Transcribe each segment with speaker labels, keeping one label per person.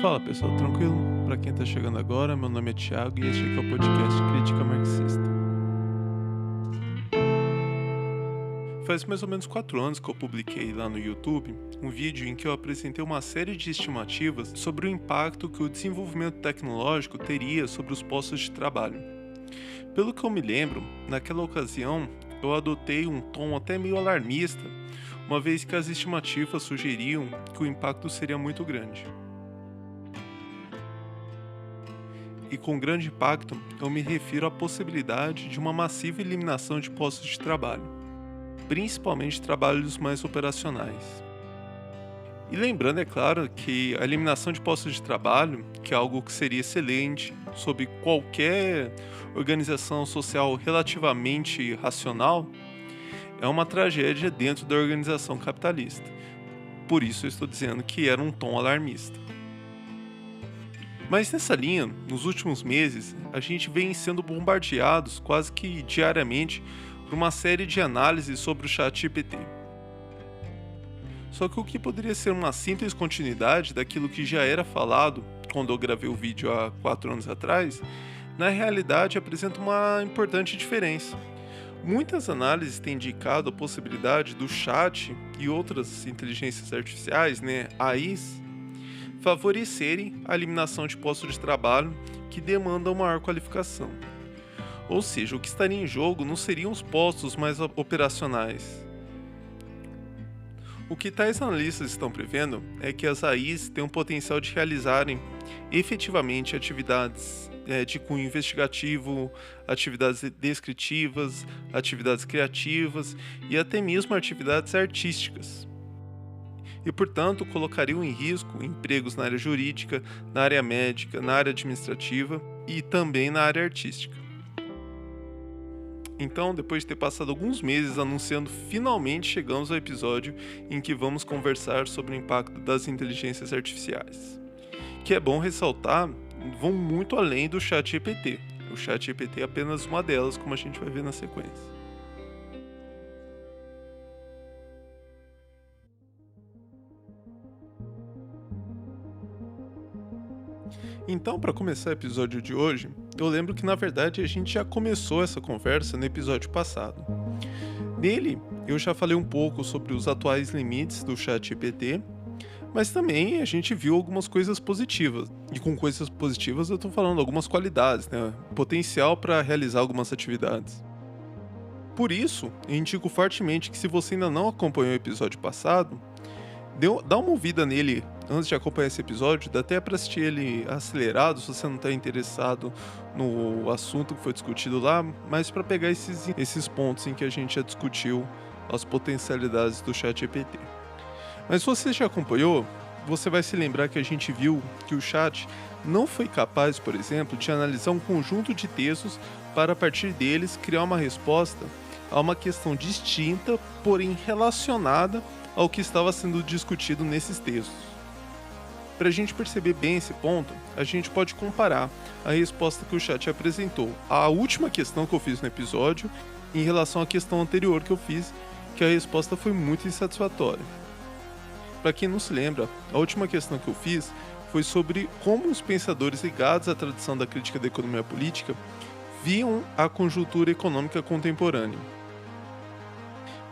Speaker 1: Fala pessoal, tranquilo? Para quem tá chegando agora, meu nome é Thiago e este aqui é o podcast Crítica Marxista. Faz mais ou menos 4 anos que eu publiquei lá no YouTube um vídeo em que eu apresentei uma série de estimativas sobre o impacto que o desenvolvimento tecnológico teria sobre os postos de trabalho. Pelo que eu me lembro, naquela ocasião eu adotei um tom até meio alarmista, uma vez que as estimativas sugeriam que o impacto seria muito grande. E com grande impacto, eu me refiro à possibilidade de uma massiva eliminação de postos de trabalho, principalmente trabalhos mais operacionais. E lembrando, é claro, que a eliminação de postos de trabalho, que é algo que seria excelente sob qualquer organização social relativamente racional, é uma tragédia dentro da organização capitalista. Por isso eu estou dizendo que era um tom alarmista. Mas nessa linha, nos últimos meses, a gente vem sendo bombardeados quase que diariamente por uma série de análises sobre o ChatGPT. Só que o que poderia ser uma simples continuidade daquilo que já era falado quando eu gravei o vídeo há 4 anos atrás, na realidade apresenta uma importante diferença. Muitas análises têm indicado a possibilidade do chat e outras inteligências artificiais, AIs, favorecerem a eliminação de postos de trabalho que demandam maior qualificação. Ou seja, o que estaria em jogo não seriam os postos mais operacionais. O que tais analistas estão prevendo é que as AIs têm o potencial de realizarem efetivamente atividades de cunho investigativo, atividades descritivas, atividades criativas e até mesmo atividades artísticas. E, portanto, colocariam em risco empregos na área jurídica, na área médica, na área administrativa e também na área artística. Então, depois de ter passado alguns meses anunciando, finalmente chegamos ao episódio em que vamos conversar sobre o impacto das inteligências artificiais. Que é bom ressaltar, vão muito além do ChatGPT. O ChatGPT é apenas uma delas, como a gente vai ver na sequência. Então, para começar o episódio de hoje, eu lembro que na verdade a gente já começou essa conversa no episódio passado. Nele, eu já falei um pouco sobre os atuais limites do ChatGPT, mas também a gente viu algumas coisas positivas. E com coisas positivas eu estou falando algumas qualidades, potencial para realizar algumas atividades. Por isso, eu indico fortemente que se você ainda não acompanhou o episódio passado, dá uma ouvida nele antes de acompanhar esse episódio, dá até para assistir ele acelerado se você não está interessado no assunto que foi discutido lá, mas para pegar esses pontos em que a gente já discutiu as potencialidades do ChatGPT. Mas se você já acompanhou, você vai se lembrar que a gente viu que o chat não foi capaz, por exemplo, de analisar um conjunto de textos para a partir deles criar uma resposta a uma questão distinta, porém relacionada ao que estava sendo discutido nesses textos. Para a gente perceber bem esse ponto, a gente pode comparar a resposta que o chat apresentou à última questão que eu fiz no episódio em relação à questão anterior que eu fiz, que a resposta foi muito insatisfatória. Para quem não se lembra, a última questão que eu fiz foi sobre como os pensadores ligados à tradição da crítica da economia política viam a conjuntura econômica contemporânea.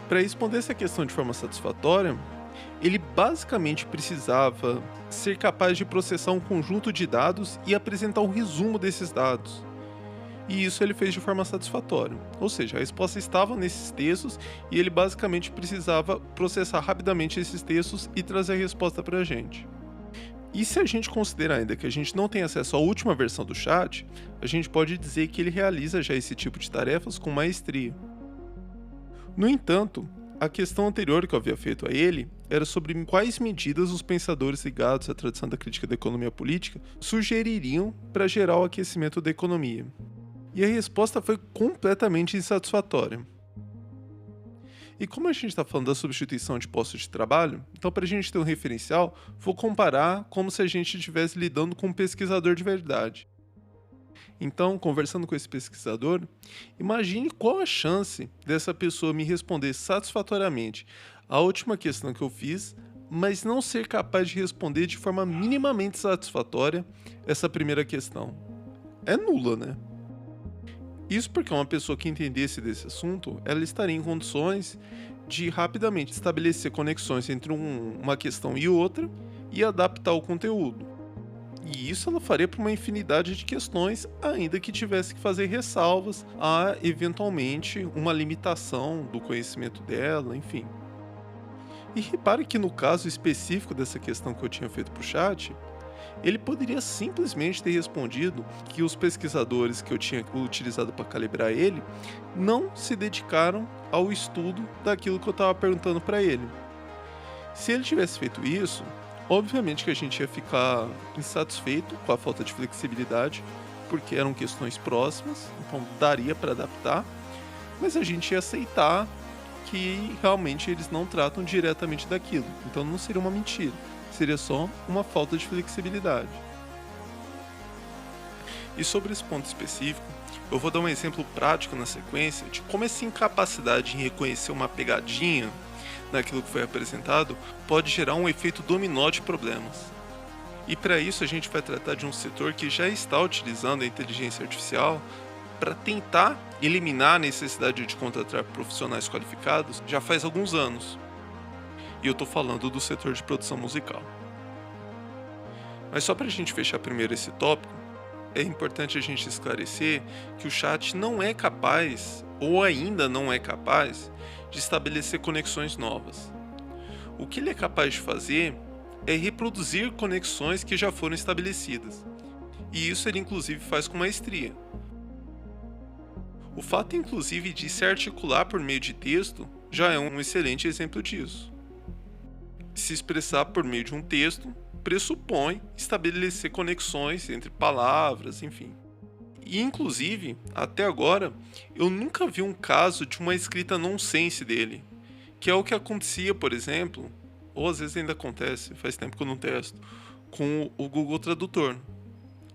Speaker 1: Para responder essa questão de forma satisfatória, ele basicamente precisava ser capaz de processar um conjunto de dados e apresentar um resumo desses dados. E isso ele fez de forma satisfatória. Ou seja, a resposta estava nesses textos e ele basicamente precisava processar rapidamente esses textos e trazer a resposta para a gente. E se a gente considerar ainda que a gente não tem acesso à última versão do chat, a gente pode dizer que ele realiza já esse tipo de tarefas com maestria. No entanto, a questão anterior que eu havia feito a ele era sobre quais medidas os pensadores ligados à tradição da crítica da economia política sugeririam para gerar o aquecimento da economia. E a resposta foi completamente insatisfatória. E como a gente está falando da substituição de postos de trabalho, então para a gente ter um referencial, vou comparar como se a gente estivesse lidando com um pesquisador de verdade. Então, conversando com esse pesquisador, imagine qual a chance dessa pessoa me responder satisfatoriamente a última questão que eu fiz mas não ser capaz de responder de forma minimamente satisfatória essa primeira questão. É nula, né? Isso porque uma pessoa que entendesse desse assunto, ela estaria em condições de rapidamente estabelecer conexões entre uma questão e outra e adaptar o conteúdo. E isso ela faria para uma infinidade de questões, ainda que tivesse que fazer ressalvas a, eventualmente, uma limitação do conhecimento dela, enfim. E repare que no caso específico dessa questão que eu tinha feito para o chat, ele poderia simplesmente ter respondido que os pesquisadores que eu tinha utilizado para calibrar ele não se dedicaram ao estudo daquilo que eu estava perguntando para ele. Se ele tivesse feito isso, obviamente que a gente ia ficar insatisfeito com a falta de flexibilidade, porque eram questões próximas, então daria para adaptar, mas a gente ia aceitar que realmente eles não tratam diretamente daquilo, então não seria uma mentira, seria só uma falta de flexibilidade. E sobre esse ponto específico, eu vou dar um exemplo prático na sequência de como essa incapacidade em reconhecer uma pegadinha naquilo que foi apresentado pode gerar um efeito dominó de problemas. E para isso a gente vai tratar de um setor que já está utilizando a inteligência artificial para tentar eliminar a necessidade de contratar profissionais qualificados já faz alguns anos. E eu estou falando do setor de produção musical. Mas só para a gente fechar primeiro esse tópico, é importante a gente esclarecer que o chat não é capaz, ou ainda não é capaz, de estabelecer conexões novas. O que ele é capaz de fazer é reproduzir conexões que já foram estabelecidas. E isso ele inclusive faz com maestria. O fato inclusive de se articular por meio de texto já é um excelente exemplo disso. Se expressar por meio de um texto pressupõe estabelecer conexões entre palavras, enfim. E inclusive, até agora, eu nunca vi um caso de uma escrita nonsense dele, que é o que acontecia, por exemplo, ou às vezes ainda acontece, faz tempo que eu não testo, com o Google Tradutor.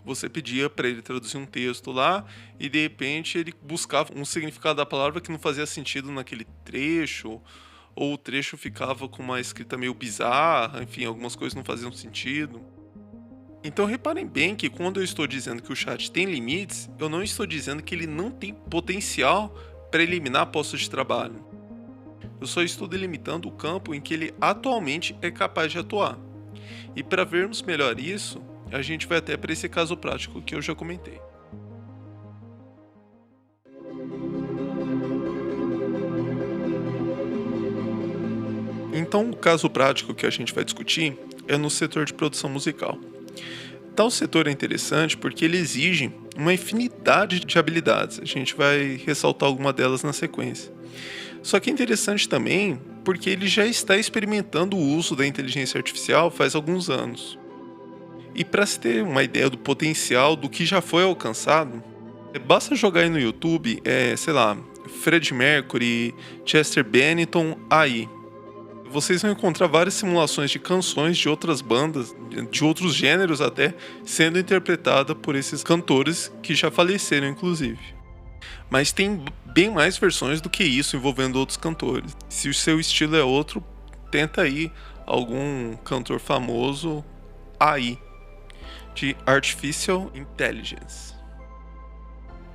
Speaker 1: Você pedia para ele traduzir um texto lá e de repente ele buscava um significado da palavra que não fazia sentido naquele trecho, ou o trecho ficava com uma escrita meio bizarra, enfim, algumas coisas não faziam sentido. Então reparem bem que quando eu estou dizendo que o chat tem limites, eu não estou dizendo que ele não tem potencial para eliminar postos de trabalho. Eu só estou delimitando o campo em que ele atualmente é capaz de atuar. E para vermos melhor isso, a gente vai até para esse caso prático que eu já comentei. Então, o caso prático que a gente vai discutir é no setor de produção musical. Tal setor é interessante porque ele exige uma infinidade de habilidades. A gente vai ressaltar alguma delas na sequência. Só que é interessante também porque ele já está experimentando o uso da inteligência artificial faz alguns anos. E para se ter uma ideia do potencial do que já foi alcançado, basta jogar aí no YouTube, Freddie Mercury, Chester Bennington, AI. Vocês vão encontrar várias simulações de canções de outras bandas, de outros gêneros até, sendo interpretada por esses cantores que já faleceram, inclusive. Mas tem bem mais versões do que isso envolvendo outros cantores. Se o seu estilo é outro, tenta aí algum cantor famoso AI, de Artificial Intelligence.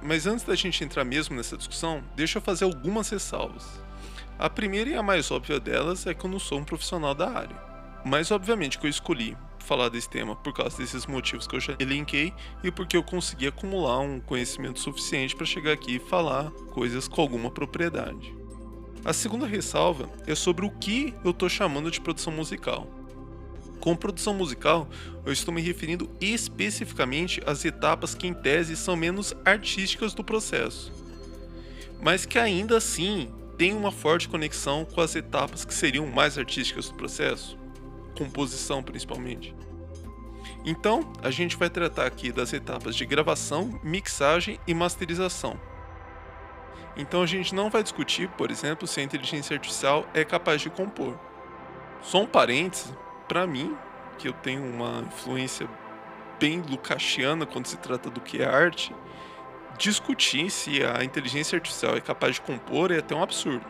Speaker 1: Mas antes da gente entrar mesmo nessa discussão, deixa eu fazer algumas ressalvas. A primeira e a mais óbvia delas é que eu não sou um profissional da área. Mas obviamente que eu escolhi falar desse tema por causa desses motivos que eu já elenquei e porque eu consegui acumular um conhecimento suficiente para chegar aqui e falar coisas com alguma propriedade. A segunda ressalva é sobre o que eu estou chamando de produção musical. Com produção musical, eu estou me referindo especificamente às etapas que em tese são menos artísticas do processo, mas que ainda assim tem uma forte conexão com as etapas que seriam mais artísticas do processo, composição principalmente. Então, a gente vai tratar aqui das etapas de gravação, mixagem e masterização. Então a gente não vai discutir, por exemplo, se a inteligência artificial é capaz de compor. Só um parênteses, para mim, que eu tenho uma influência bem lucasiana quando se trata do que é arte, discutir se a inteligência artificial é capaz de compor é até um absurdo.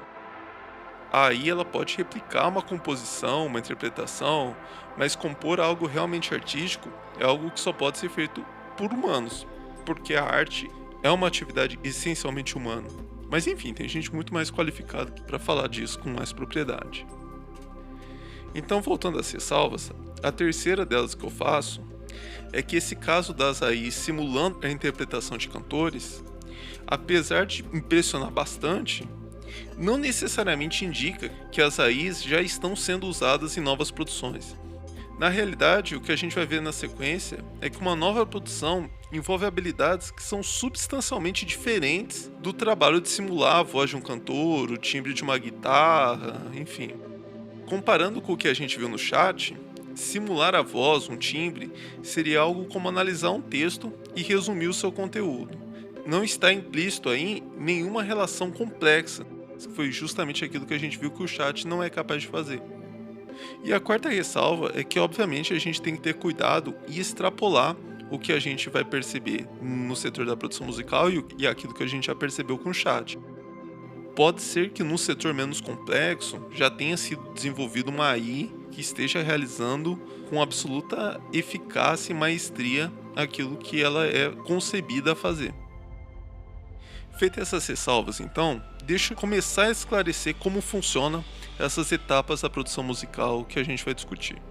Speaker 1: Aí ela pode replicar uma composição, uma interpretação, mas compor algo realmente artístico é algo que só pode ser feito por humanos, porque a arte é uma atividade essencialmente humana. Mas enfim, tem gente muito mais qualificada para falar disso com mais propriedade. Então, voltando às ressalvas, a terceira delas que eu faço é que esse caso das AIs simulando a interpretação de cantores, apesar de impressionar bastante, não necessariamente indica que as AIs já estão sendo usadas em novas produções. Na realidade, o que a gente vai ver na sequência é que uma nova produção envolve habilidades que são substancialmente diferentes do trabalho de simular a voz de um cantor, o timbre de uma guitarra, enfim. Comparando com o que a gente viu no chat, simular a voz, um timbre, seria algo como analisar um texto e resumir o seu conteúdo. Não está implícito aí nenhuma relação complexa, que foi justamente aquilo que a gente viu que o chat não é capaz de fazer. E a quarta ressalva é que, obviamente, a gente tem que ter cuidado e extrapolar o que a gente vai perceber no setor da produção musical e aquilo que a gente já percebeu com o chat. Pode ser que num setor menos complexo já tenha sido desenvolvido uma AI que esteja realizando com absoluta eficácia e maestria aquilo que ela é concebida a fazer. Feitas essas ressalvas, então, deixa eu começar a esclarecer como funcionam essas etapas da produção musical que a gente vai discutir.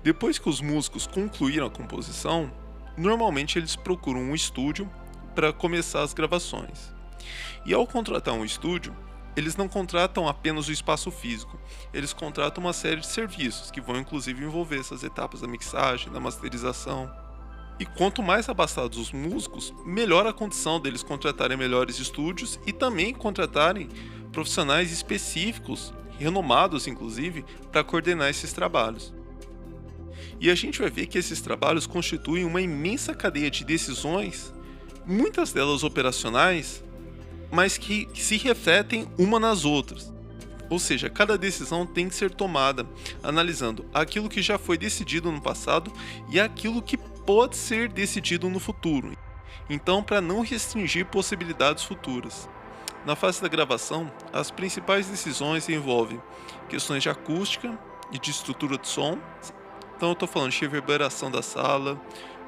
Speaker 1: Depois que os músicos concluíram a composição, normalmente eles procuram um estúdio para começar as gravações. E ao contratar um estúdio, eles não contratam apenas o espaço físico, eles contratam uma série de serviços que vão inclusive envolver essas etapas da mixagem, da masterização. E quanto mais abastados os músicos, melhor a condição deles contratarem melhores estúdios e também contratarem profissionais específicos, renomados inclusive, para coordenar esses trabalhos. E a gente vai ver que esses trabalhos constituem uma imensa cadeia de decisões, muitas delas operacionais, mas que se refletem uma nas outras. Ou seja, cada decisão tem que ser tomada analisando aquilo que já foi decidido no passado e aquilo que pode ser decidido no futuro. Então, para não restringir possibilidades futuras. Na fase da gravação, as principais decisões envolvem questões de acústica e de estrutura de som. Então eu estou falando de reverberação da sala,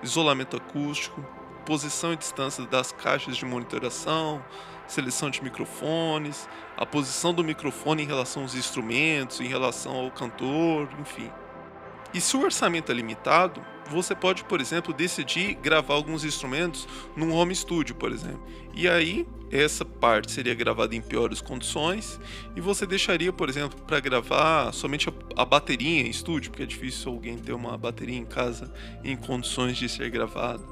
Speaker 1: isolamento acústico, posição e distância das caixas de monitoração, seleção de microfones, a posição do microfone em relação aos instrumentos, em relação ao cantor, enfim. E se o orçamento é limitado, você pode, por exemplo, decidir gravar alguns instrumentos num home studio, por exemplo. E aí, essa parte seria gravada em piores condições e você deixaria, por exemplo, para gravar somente a bateria em estúdio, porque é difícil alguém ter uma bateria em casa em condições de ser gravada.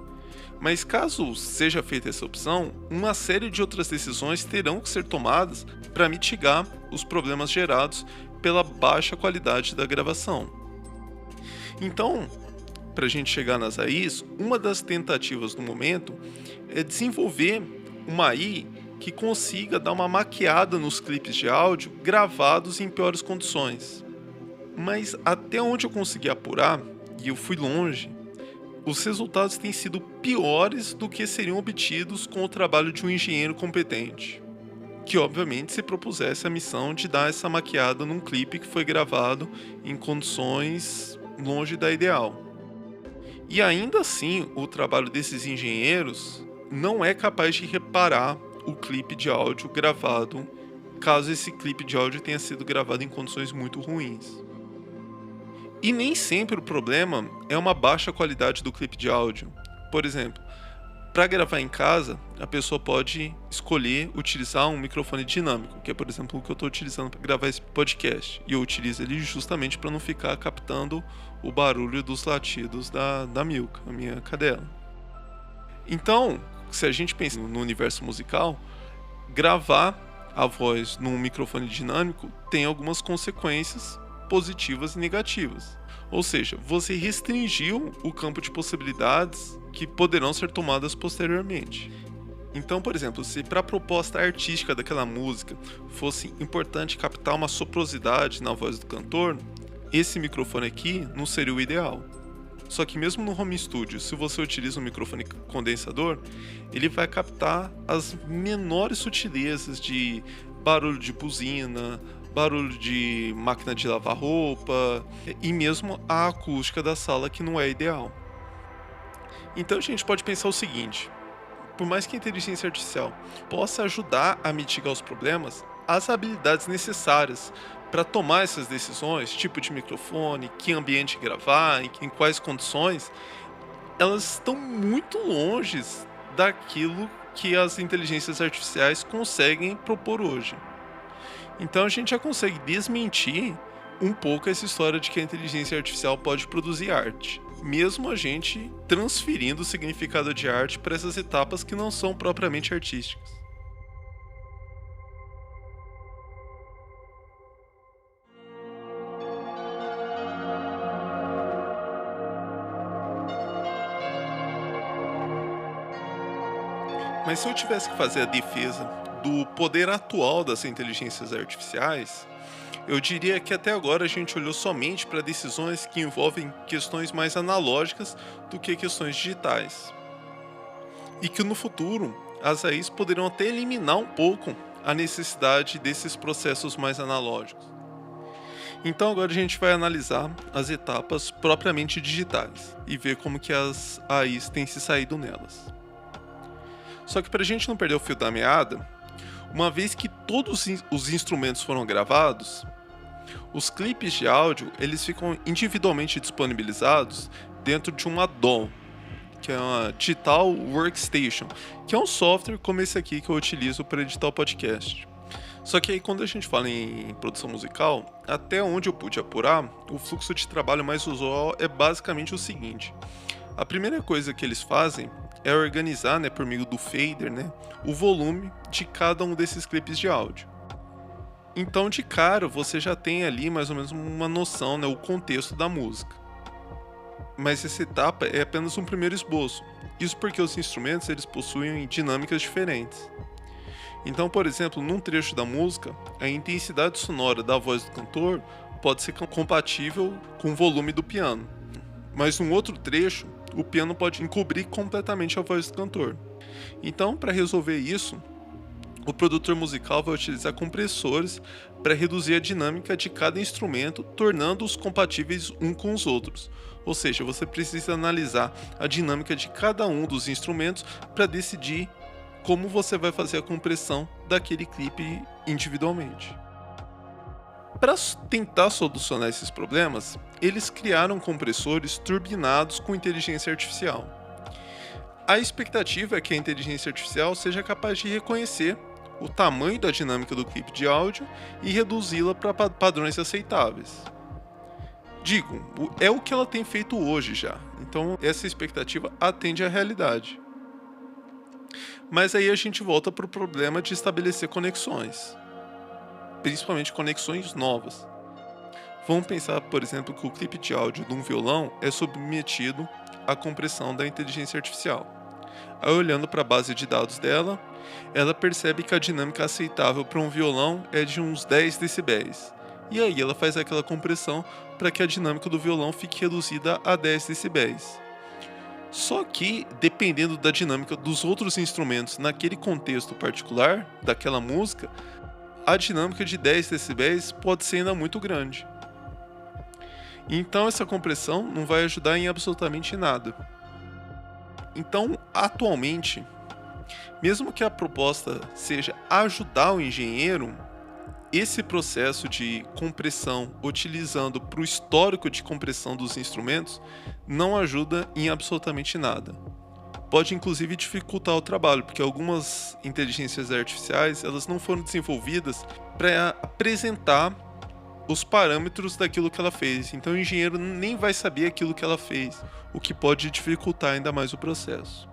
Speaker 1: Mas caso seja feita essa opção, uma série de outras decisões terão que ser tomadas para mitigar os problemas gerados pela baixa qualidade da gravação. Então, para a gente chegar nas AIs, uma das tentativas no momento é desenvolver uma AI que consiga dar uma maquiada nos clipes de áudio gravados em piores condições. Mas até onde eu consegui apurar, e eu fui longe, os resultados têm sido piores do que seriam obtidos com o trabalho de um engenheiro competente, que obviamente se propusesse a missão de dar essa maquiada num clipe que foi gravado em condições longe da ideal. E ainda assim, o trabalho desses engenheiros não é capaz de reparar o clipe de áudio gravado, caso esse clipe de áudio tenha sido gravado em condições muito ruins. E nem sempre o problema é uma baixa qualidade do clipe de áudio. Por exemplo, para gravar em casa, a pessoa pode escolher utilizar um microfone dinâmico, que é, por exemplo, o que eu estou utilizando para gravar esse podcast. E eu utilizo ele justamente para não ficar captando o barulho dos latidos da Milka, a minha cadela. Então, se a gente pensa no universo musical, gravar a voz num microfone dinâmico tem algumas consequências positivas e negativas. Ou seja, você restringiu o campo de possibilidades que poderão ser tomadas posteriormente. Então, por exemplo, se para a proposta artística daquela música fosse importante captar uma soprosidade na voz do cantor, esse microfone aqui não seria o ideal. Só que mesmo no home studio, se você utiliza um microfone condensador, ele vai captar as menores sutilezas de barulho de buzina, barulho de máquina de lavar roupa e mesmo a acústica da sala, que não é ideal. Então a gente pode pensar o seguinte: por mais que a inteligência artificial possa ajudar a mitigar os problemas, as habilidades necessárias para tomar essas decisões, tipo de microfone, que ambiente gravar, em quais condições, elas estão muito longe daquilo que as inteligências artificiais conseguem propor hoje. Então a gente já consegue desmentir um pouco essa história de que a inteligência artificial pode produzir arte, mesmo a gente transferindo o significado de arte para essas etapas que não são propriamente artísticas. Mas se eu tivesse que fazer a defesa do poder atual das inteligências artificiais, eu diria que até agora a gente olhou somente para decisões que envolvem questões mais analógicas do que questões digitais. E que no futuro as AIs poderão até eliminar um pouco a necessidade desses processos mais analógicos. Então agora a gente vai analisar as etapas propriamente digitais e ver como que as AIs têm se saído nelas. Só que para a gente não perder o fio da meada, uma vez que todos os instrumentos foram gravados, os clipes de áudio eles ficam individualmente disponibilizados dentro de uma DAW, que é uma Digital Workstation, que é um software como esse aqui que eu utilizo para editar o podcast. Só que aí quando a gente fala em produção musical, até onde eu pude apurar, o fluxo de trabalho mais usual é basicamente o seguinte: a primeira coisa que eles fazem é organizar, por meio do fader, o volume de cada um desses clipes de áudio. Então, de cara, você já tem ali mais ou menos uma noção, o contexto da música. Mas essa etapa é apenas um primeiro esboço. Isso porque os instrumentos eles possuem dinâmicas diferentes. Então, por exemplo, num trecho da música, a intensidade sonora da voz do cantor pode ser compatível com o volume do piano. Mas num outro trecho, o piano pode encobrir completamente a voz do cantor. Então, para resolver isso, o produtor musical vai utilizar compressores para reduzir a dinâmica de cada instrumento, tornando-os compatíveis um com os outros. Ou seja, você precisa analisar a dinâmica de cada um dos instrumentos para decidir como você vai fazer a compressão daquele clipe individualmente. Para tentar solucionar esses problemas, eles criaram compressores turbinados com inteligência artificial. A expectativa é que a inteligência artificial seja capaz de reconhecer o tamanho da dinâmica do clipe de áudio e reduzi-la para padrões aceitáveis. Digo, é o que ela tem feito hoje já, então essa expectativa atende à realidade. Mas aí a gente volta para o problema de estabelecer conexões, principalmente conexões novas. Vamos pensar, por exemplo, que o clipe de áudio de um violão é submetido à compressão da inteligência artificial. Aí, olhando para a base de dados dela, ela percebe que a dinâmica aceitável para um violão é de uns 10 decibéis. E aí ela faz aquela compressão para que a dinâmica do violão fique reduzida a 10 decibéis. Só que, dependendo da dinâmica dos outros instrumentos naquele contexto particular, daquela música, a dinâmica de 10 decibéis pode ser ainda muito grande. Então essa compressão não vai ajudar em absolutamente nada. Então, atualmente, mesmo que a proposta seja ajudar o engenheiro, esse processo de compressão, utilizando para o histórico de compressão dos instrumentos, não ajuda em absolutamente nada. Pode inclusive dificultar o trabalho, porque algumas inteligências artificiais elas não foram desenvolvidas para apresentar os parâmetros daquilo que ela fez. Então o engenheiro nem vai saber aquilo que ela fez, o que pode dificultar ainda mais o processo.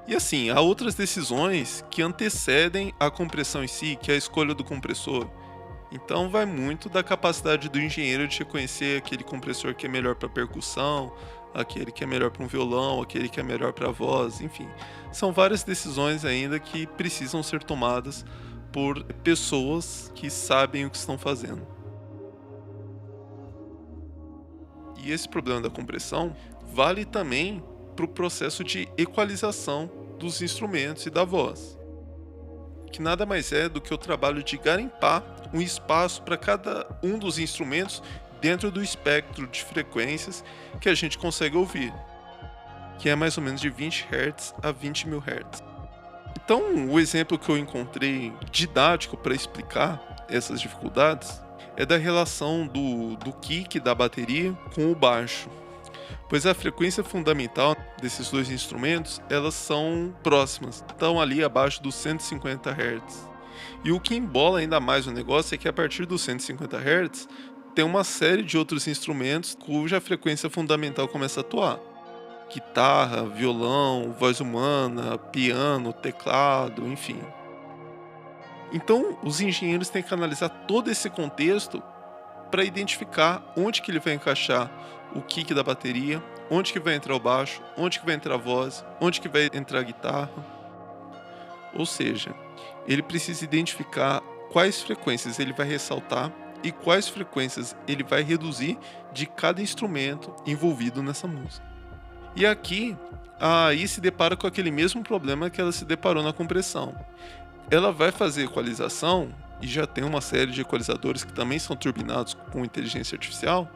Speaker 1: E assim, há outras decisões que antecedem a compressão em si, que é a escolha do compressor. Então vai muito da capacidade do engenheiro de reconhecer aquele compressor que é melhor para percussão, aquele que é melhor para um violão, aquele que é melhor para a voz, enfim. São várias decisões ainda que precisam ser tomadas por pessoas que sabem o que estão fazendo. E esse problema da compressão vale também para o processo de equalização dos instrumentos e da voz. que nada mais é do que o trabalho de garimpar um espaço para cada um dos instrumentos dentro do espectro de frequências que a gente consegue ouvir, que é mais ou menos de 20 Hz a 20 mil Hz. Então, o exemplo que eu encontrei didático para explicar essas dificuldades é da relação do kick da bateria com o baixo, pois a frequência fundamental desses dois instrumentos, elas são próximas, estão ali abaixo dos 150 Hz. E o que embola ainda mais o negócio é que a partir dos 150 Hz tem uma série de outros instrumentos cuja frequência fundamental começa a atuar. Guitarra, violão, voz humana, piano, teclado, enfim. Então, os engenheiros têm que analisar todo esse contexto para identificar onde que ele vai encaixar o kick da bateria, onde que vai entrar o baixo, onde que vai entrar a voz, onde que vai entrar a guitarra. Ou seja, ele precisa identificar quais frequências ele vai ressaltar e quais frequências ele vai reduzir de cada instrumento envolvido nessa música. E aqui, a AI se depara com aquele mesmo problema que ela se deparou na compressão. Ela vai fazer equalização, e já tem uma série de equalizadores que também são turbinados com inteligência artificial,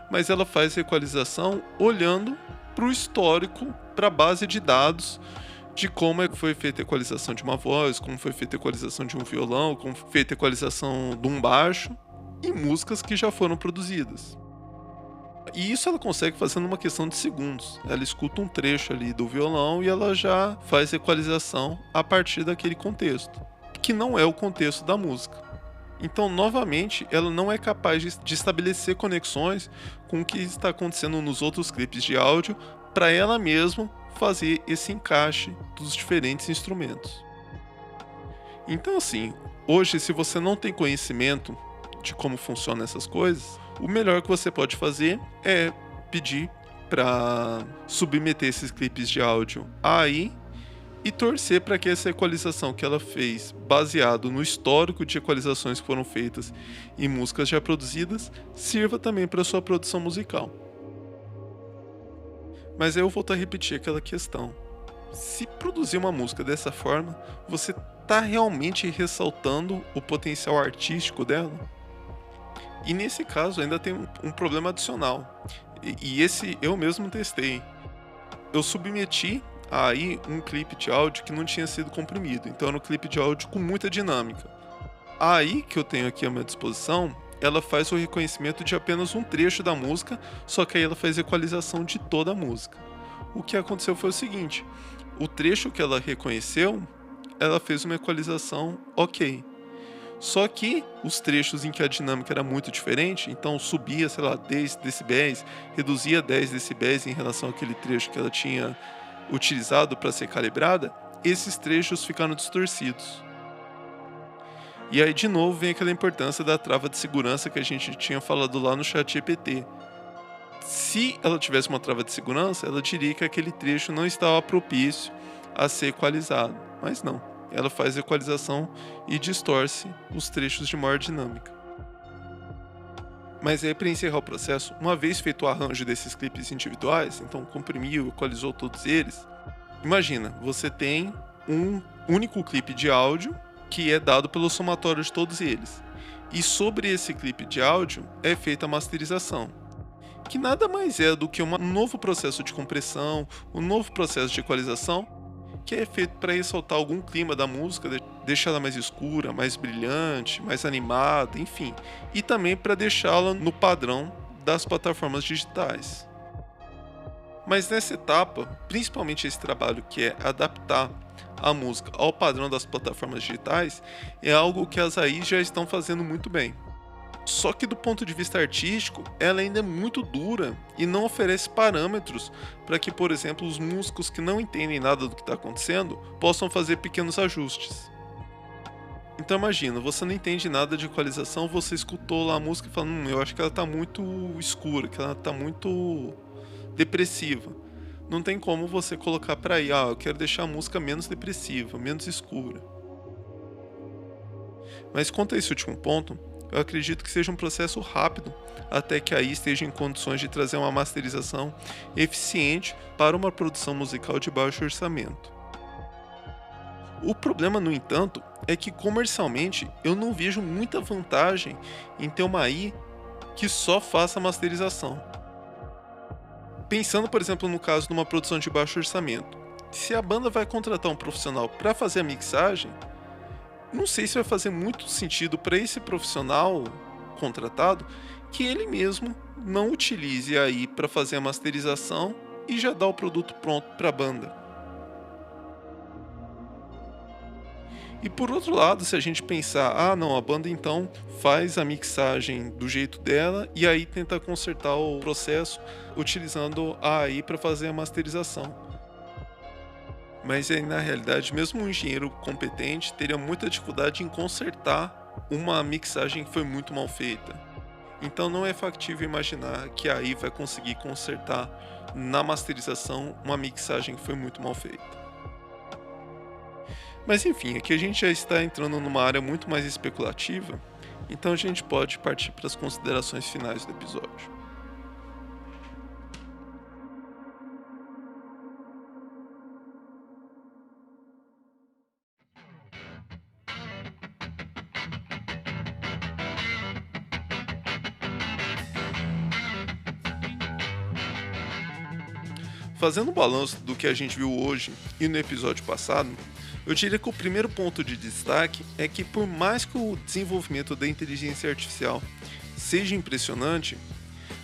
Speaker 1: mas ela faz a equalização olhando para o histórico, para a base de dados de como foi feita a equalização de uma voz, como foi feita a equalização de um violão, como foi feita a equalização de um baixo, e músicas que já foram produzidas. E isso ela consegue fazer numa questão de segundos. Ela escuta um trecho ali do violão e ela já faz equalização a partir daquele contexto, que não é o contexto da música. Então, novamente, ela não é capaz de estabelecer conexões com o que está acontecendo nos outros clipes de áudio para ela mesma fazer esse encaixe dos diferentes instrumentos. Então, assim, hoje, se você não tem conhecimento de como funcionam essas coisas, o melhor que você pode fazer é pedir para submeter esses clipes de áudio à AI e torcer para que essa equalização que ela fez, baseado no histórico de equalizações que foram feitas em músicas já produzidas, sirva também para sua produção musical. Mas aí eu volto a repetir aquela questão. Se produzir uma música dessa forma, você está realmente ressaltando o potencial artístico dela? E nesse caso ainda tem um problema adicional. E esse eu mesmo testei. Eu submeti aí um clipe de áudio que não tinha sido comprimido. Então era um clipe de áudio com muita dinâmica. A AI que eu tenho aqui à minha disposição, ela faz o reconhecimento de apenas um trecho da música, só que aí ela faz equalização de toda a música. O que aconteceu foi o seguinte: o trecho que ela reconheceu, ela fez uma equalização ok. Só que os trechos em que a dinâmica era muito diferente, então subia, 10 decibéis, reduzia 10 decibéis em relação àquele trecho que ela tinha utilizado para ser calibrada, esses trechos ficaram distorcidos. E aí de novo vem aquela importância da trava de segurança que a gente tinha falado lá no ChatGPT. Se ela tivesse uma trava de segurança, ela diria que aquele trecho não estava propício a ser equalizado, mas não. Ela faz equalização e distorce os trechos de maior dinâmica. Mas aí, para encerrar o processo, uma vez feito o arranjo desses clipes individuais, então comprimiu, equalizou todos eles, imagina, você tem um único clipe de áudio que é dado pelo somatório de todos eles. E sobre esse clipe de áudio é feita a masterização, que nada mais é do que um novo processo de compressão, um novo processo de equalização, que é feito para ressaltar algum clima da música, deixar ela mais escura, mais brilhante, mais animada, enfim. E também para deixá-la no padrão das plataformas digitais. Mas nessa etapa, principalmente esse trabalho que é adaptar a música ao padrão das plataformas digitais, é algo que as AIs já estão fazendo muito bem. Só que do ponto de vista artístico, ela ainda é muito dura e não oferece parâmetros para que, por exemplo, os músicos que não entendem nada do que está acontecendo possam fazer pequenos ajustes. Então imagina, você não entende nada de equalização, você escutou lá a música e fala, eu acho que ela está muito escura, que ela está muito depressiva. Não tem como você colocar para aí, eu quero deixar a música menos depressiva, menos escura. Mas quanto a esse último ponto, eu acredito que seja um processo rápido até que a AI esteja em condições de trazer uma masterização eficiente para uma produção musical de baixo orçamento. O problema, no entanto, é que comercialmente eu não vejo muita vantagem em ter uma AI que só faça masterização. Pensando, por exemplo, no caso de uma produção de baixo orçamento, se a banda vai contratar um profissional para fazer a mixagem, não sei se vai fazer muito sentido para esse profissional contratado que ele mesmo não utilize a AI para fazer a masterização e já dá o produto pronto para a banda. E por outro lado, se a gente pensar, não, a banda então faz a mixagem do jeito dela e aí tenta consertar o processo utilizando a AI para fazer a masterização. Mas aí na realidade, mesmo um engenheiro competente teria muita dificuldade em consertar uma mixagem que foi muito mal feita. Então não é factível imaginar que a AI vai conseguir consertar na masterização uma mixagem que foi muito mal feita. Mas enfim, aqui a gente já está entrando numa área muito mais especulativa, então a gente pode partir para as considerações finais do episódio. Fazendo um balanço do que a gente viu hoje e no episódio passado, eu diria que o primeiro ponto de destaque é que, por mais que o desenvolvimento da inteligência artificial seja impressionante,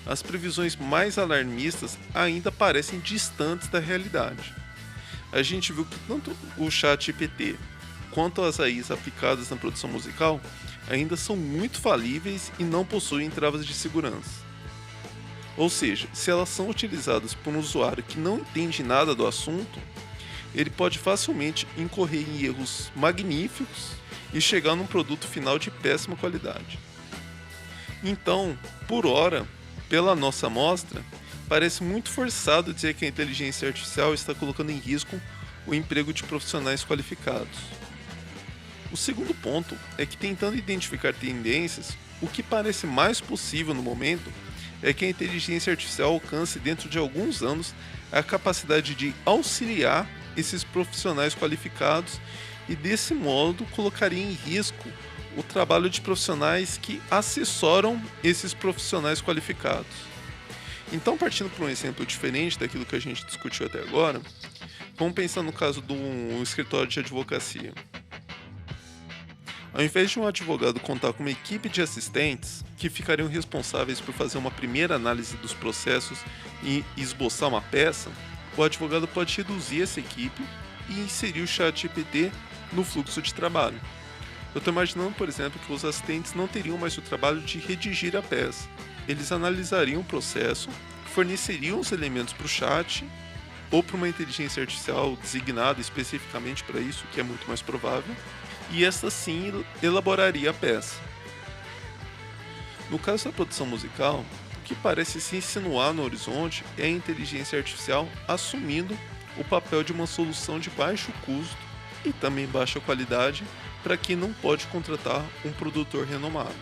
Speaker 1: as previsões mais alarmistas ainda parecem distantes da realidade. A gente viu que tanto o ChatGPT quanto as AIs aplicadas na produção musical ainda são muito falíveis e não possuem travas de segurança. Ou seja, se elas são utilizadas por um usuário que não entende nada do assunto, ele pode facilmente incorrer em erros magníficos e chegar num produto final de péssima qualidade. Então, por hora, pela nossa amostra, parece muito forçado dizer que a inteligência artificial está colocando em risco o emprego de profissionais qualificados. O segundo ponto é que, tentando identificar tendências, o que parece mais possível no momento é que a inteligência artificial alcance dentro de alguns anos a capacidade de auxiliar esses profissionais qualificados e desse modo colocaria em risco o trabalho de profissionais que assessoram esses profissionais qualificados. Então, partindo para um exemplo diferente daquilo que a gente discutiu até agora, vamos pensar no caso de um escritório de advocacia. Ao invés de um advogado contar com uma equipe de assistentes que ficariam responsáveis por fazer uma primeira análise dos processos e esboçar uma peça, o advogado pode reduzir essa equipe e inserir o ChatGPT no fluxo de trabalho. Eu estou imaginando, por exemplo, que os assistentes não teriam mais o trabalho de redigir a peça. Eles analisariam o processo, forneceriam os elementos para o chat ou para uma inteligência artificial designada especificamente para isso, que é muito mais provável, e esta sim elaboraria a peça. No caso da produção musical, o que parece se insinuar no horizonte é a inteligência artificial assumindo o papel de uma solução de baixo custo e também baixa qualidade para quem não pode contratar um produtor renomado.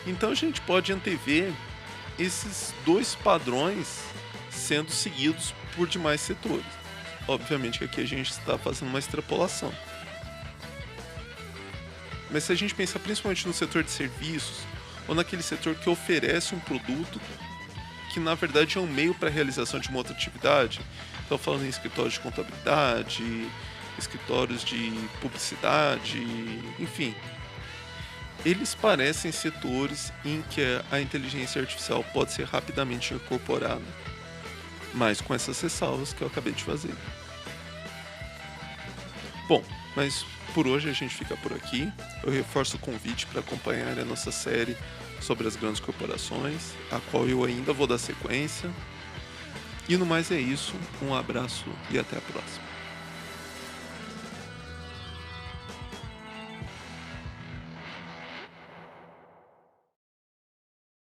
Speaker 1: Então a gente pode antever esses dois padrões sendo seguidos por demais setores. Obviamente que aqui a gente está fazendo uma extrapolação. Mas se a gente pensar principalmente no setor de serviços, ou naquele setor que oferece um produto que na verdade é um meio para a realização de uma outra atividade, estou falando em escritórios de contabilidade, escritórios de publicidade, enfim. Eles parecem setores em que a inteligência artificial pode ser rapidamente incorporada, mas com essas ressalvas que eu acabei de fazer. Bom, mas por hoje a gente fica por aqui. Eu reforço o convite para acompanhar a nossa série sobre as grandes corporações, a qual eu ainda vou dar sequência. E no mais é isso, um abraço e até a próxima.